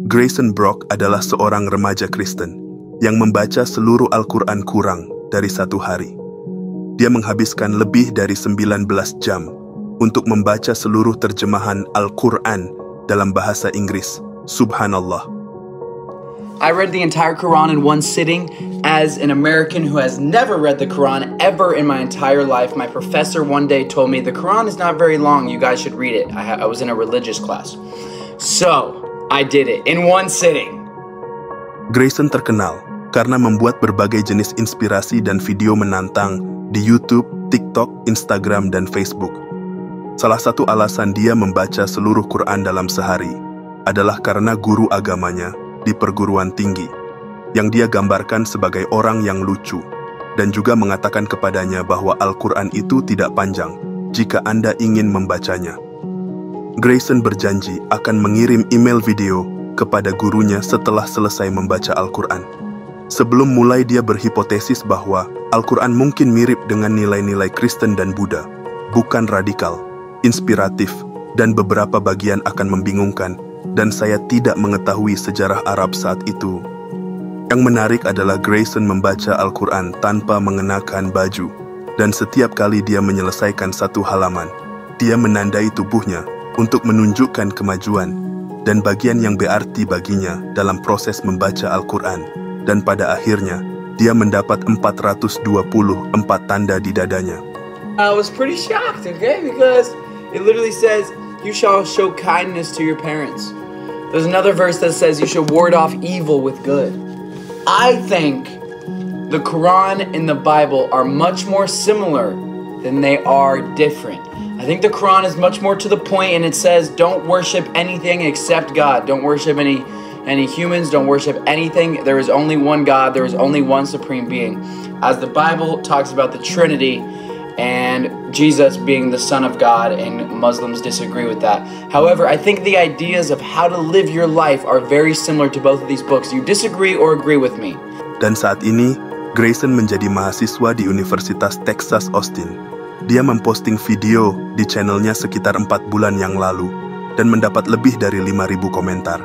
Grayson Brock adalah seorang remaja Kristen yang membaca seluruh Al-Quran kurang dari 1 hari. Dia menghabiskan lebih dari 19 jam untuk membaca seluruh terjemahan Al-Quran dalam bahasa Inggris. Subhanallah. I read the entire Quran in one sitting. As an American who has never read the Quran ever in my entire life, my professor one day told me, the Quran is not very long, you guys should read it. I was in a religious class. So, I did it in one sitting. Grayson terkenal karena membuat berbagai jenis inspirasi dan video menantang di YouTube, TikTok, Instagram, dan Facebook. Salah satu alasan dia membaca seluruh Quran dalam sehari adalah karena guru agamanya di perguruan tinggi, yang dia gambarkan sebagai orang yang lucu, dan juga mengatakan kepadanya bahwa Al-Quran itu tidak panjang jika Anda ingin membacanya. Grayson berjanji akan mengirim email video kepada gurunya setelah selesai membaca Al-Quran. Sebelum mulai, dia berhipotesis bahwa Al-Quran mungkin mirip dengan nilai-nilai Kristen dan Buddha, bukan radikal, inspiratif, dan beberapa bagian akan membingungkan, dan saya tidak mengetahui sejarah Arab saat itu. Yang menarik adalah Grayson membaca Al-Quran tanpa mengenakan baju, dan setiap kali dia menyelesaikan satu halaman, dia menandai tubuhnya untuk menunjukkan kemajuan dan bagian yang berarti baginya dalam proses membaca Al-Quran, dan pada akhirnya, dia mendapat 424 tanda di dadanya. I was pretty shocked, okay, because it literally says, you shall show kindness to your parents. There's another verse that says you should ward off evil with good. I think the Quran and the Bible are much more similar than they are different. I think the Quran is much more to the point, and it says don't worship anything except God. Don't worship any humans, don't worship anything. There is only one God, there is only one supreme being. As the Bible talks about the Trinity and Jesus being the Son of God, and Muslims disagree with that. However, I think the ideas of how to live your life are very similar to both of these books. You disagree or agree with me? Dan saat ini, Grayson menjadi mahasiswa di Universitas Texas Austin. Dia memposting video di channelnya sekitar 4 bulan yang lalu dan mendapat lebih dari 5.000 komentar.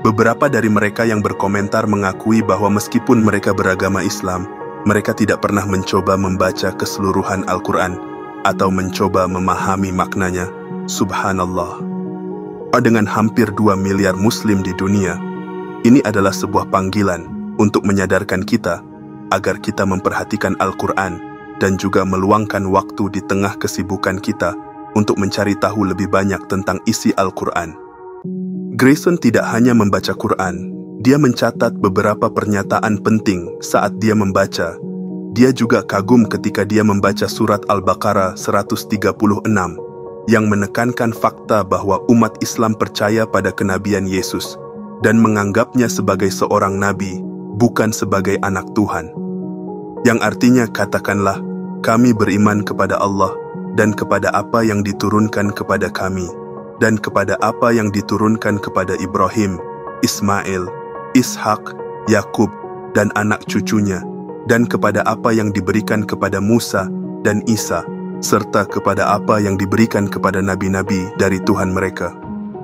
Beberapa dari mereka yang berkomentar mengakui bahwa meskipun mereka beragama Islam, mereka tidak pernah mencoba membaca keseluruhan Al-Quran atau mencoba memahami maknanya. Subhanallah. Dengan hampir 2 miliar muslim di dunia, ini adalah sebuah panggilan untuk menyadarkan kita agar kita memperhatikan Al-Quran dan juga meluangkan waktu di tengah kesibukan kita untuk mencari tahu lebih banyak tentang isi Al-Quran. Grayson tidak hanya membaca Quran, dia mencatat beberapa pernyataan penting saat dia membaca. Dia juga kagum ketika dia membaca surat Al-Baqarah 136 yang menekankan fakta bahwa umat Islam percaya pada kenabian Yesus dan menganggapnya sebagai seorang nabi, bukan sebagai anak Tuhan. Yang artinya, katakanlah, kami beriman kepada Allah dan kepada apa yang diturunkan kepada kami dan kepada apa yang diturunkan kepada Ibrahim, Ismail, Ishak, Yakub, dan anak cucunya, dan kepada apa yang diberikan kepada Musa dan Isa, serta kepada apa yang diberikan kepada nabi-nabi dari Tuhan mereka.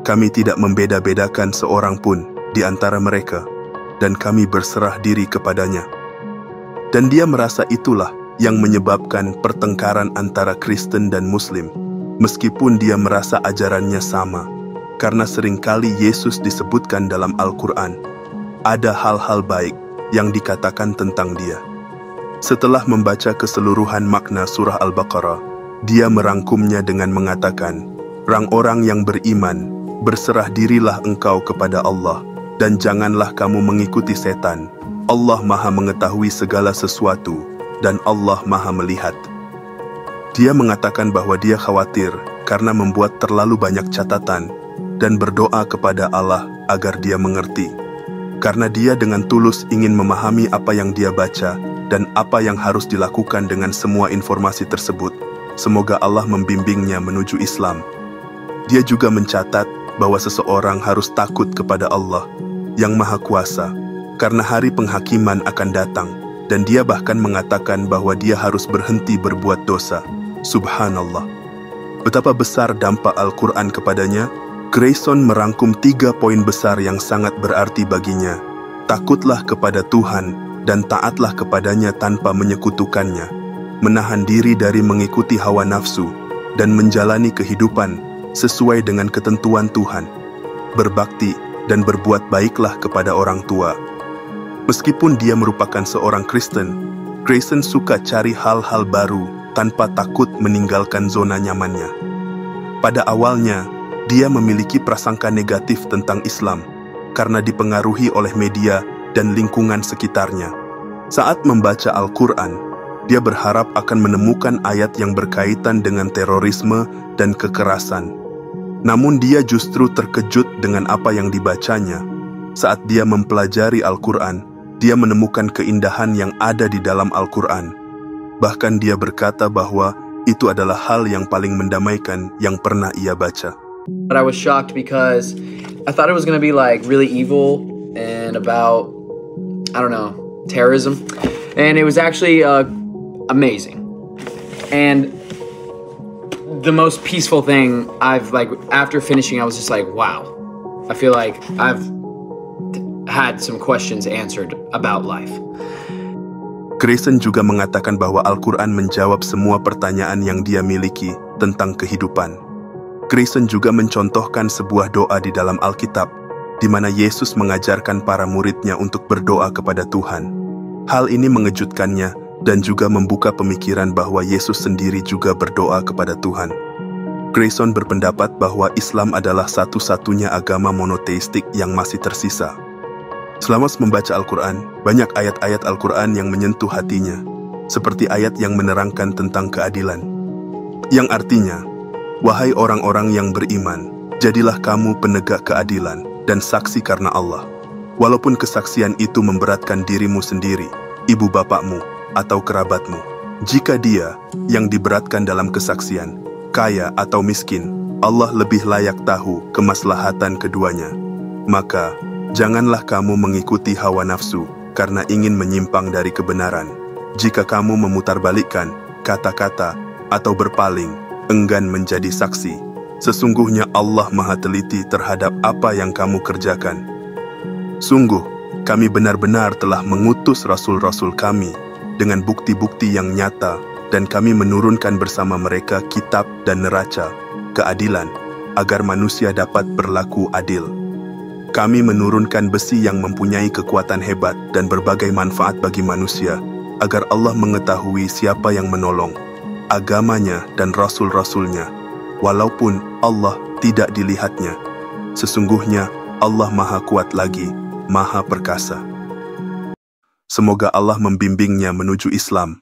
Kami tidak membeda-bedakan seorang pun di antara mereka, dan kami berserah diri kepadanya. Dan dia merasa itulah yang menyebabkan pertengkaran antara Kristen dan Muslim, meskipun dia merasa ajarannya sama, karena seringkali Yesus disebutkan dalam Al-Quran. Ada hal-hal baik yang dikatakan tentang dia. Setelah membaca keseluruhan makna surah Al-Baqarah, dia merangkumnya dengan mengatakan, orang-orang yang beriman, berserah dirilah engkau kepada Allah, dan janganlah kamu mengikuti setan. Allah Maha mengetahui segala sesuatu, dan Allah Maha melihat. Dia mengatakan bahwa dia khawatir karena membuat terlalu banyak catatan, dan berdoa kepada Allah agar dia mengerti. Karena dia dengan tulus ingin memahami apa yang dia baca dan apa yang harus dilakukan dengan semua informasi tersebut. Semoga Allah membimbingnya menuju Islam. Dia juga mencatat bahwa seseorang harus takut kepada Allah yang Maha Kuasa, karena hari penghakiman akan datang, dan dia bahkan mengatakan bahwa dia harus berhenti berbuat dosa. Subhanallah. Betapa besar dampak Al-Quran kepadanya, Grayson merangkum 3 poin besar yang sangat berarti baginya. Takutlah kepada Tuhan dan taatlah kepadanya tanpa menyekutukannya. Menahan diri dari mengikuti hawa nafsu dan menjalani kehidupan sesuai dengan ketentuan Tuhan. Berbakti dan berbuat baiklah kepada orang tua. Meskipun dia merupakan seorang Kristen, Grayson suka cari hal-hal baru tanpa takut meninggalkan zona nyamannya. Pada awalnya, dia memiliki prasangka negatif tentang Islam karena dipengaruhi oleh media dan lingkungan sekitarnya. Saat membaca Al-Quran, dia berharap akan menemukan ayat yang berkaitan dengan terorisme dan kekerasan. Namun dia justru terkejut dengan apa yang dibacanya. Saat dia mempelajari Al-Quran, dia menemukan keindahan yang ada di dalam Al-Quran. Bahkan dia berkata bahwa itu adalah hal yang paling mendamaikan yang pernah ia baca. But I was shocked because I thought it was going to be like really evil and about, I don't know, terrorism. And it was actually amazing. And the most peaceful thing after finishing, I was just like, wow. I feel like I've had some questions answered about life. Grayson juga mengatakan bahwa Al-Quran menjawab semua pertanyaan yang dia miliki tentang kehidupan. Grayson juga mencontohkan sebuah doa di dalam Alkitab, di mana Yesus mengajarkan para muridnya untuk berdoa kepada Tuhan. Hal ini mengejutkannya dan juga membuka pemikiran bahwa Yesus sendiri juga berdoa kepada Tuhan. Grayson berpendapat bahwa Islam adalah satu-satunya agama monoteistik yang masih tersisa. Selama membaca Al-Quran, banyak ayat-ayat Al-Quran yang menyentuh hatinya, seperti ayat yang menerangkan tentang keadilan. Yang artinya, wahai orang-orang yang beriman, jadilah kamu penegak keadilan dan saksi karena Allah. Walaupun kesaksian itu memberatkan dirimu sendiri, ibu bapakmu, atau kerabatmu. Jika dia yang diberatkan dalam kesaksian, kaya atau miskin, Allah lebih layak tahu kemaslahatan keduanya. Maka, janganlah kamu mengikuti hawa nafsu karena ingin menyimpang dari kebenaran. Jika kamu memutarbalikkan kata-kata atau berpaling, enggan menjadi saksi. Sesungguhnya Allah Maha Teliti terhadap apa yang kamu kerjakan. Sungguh, kami benar-benar telah mengutus rasul-rasul kami dengan bukti-bukti yang nyata, dan kami menurunkan bersama mereka kitab dan neraca, keadilan, agar manusia dapat berlaku adil. Kami menurunkan besi yang mempunyai kekuatan hebat dan berbagai manfaat bagi manusia, agar Allah mengetahui siapa yang menolong agamanya dan rasul-rasulnya, walaupun Allah tidak dilihatnya. Sesungguhnya Allah Maha Kuat lagi, Maha Perkasa. Semoga Allah membimbingnya menuju Islam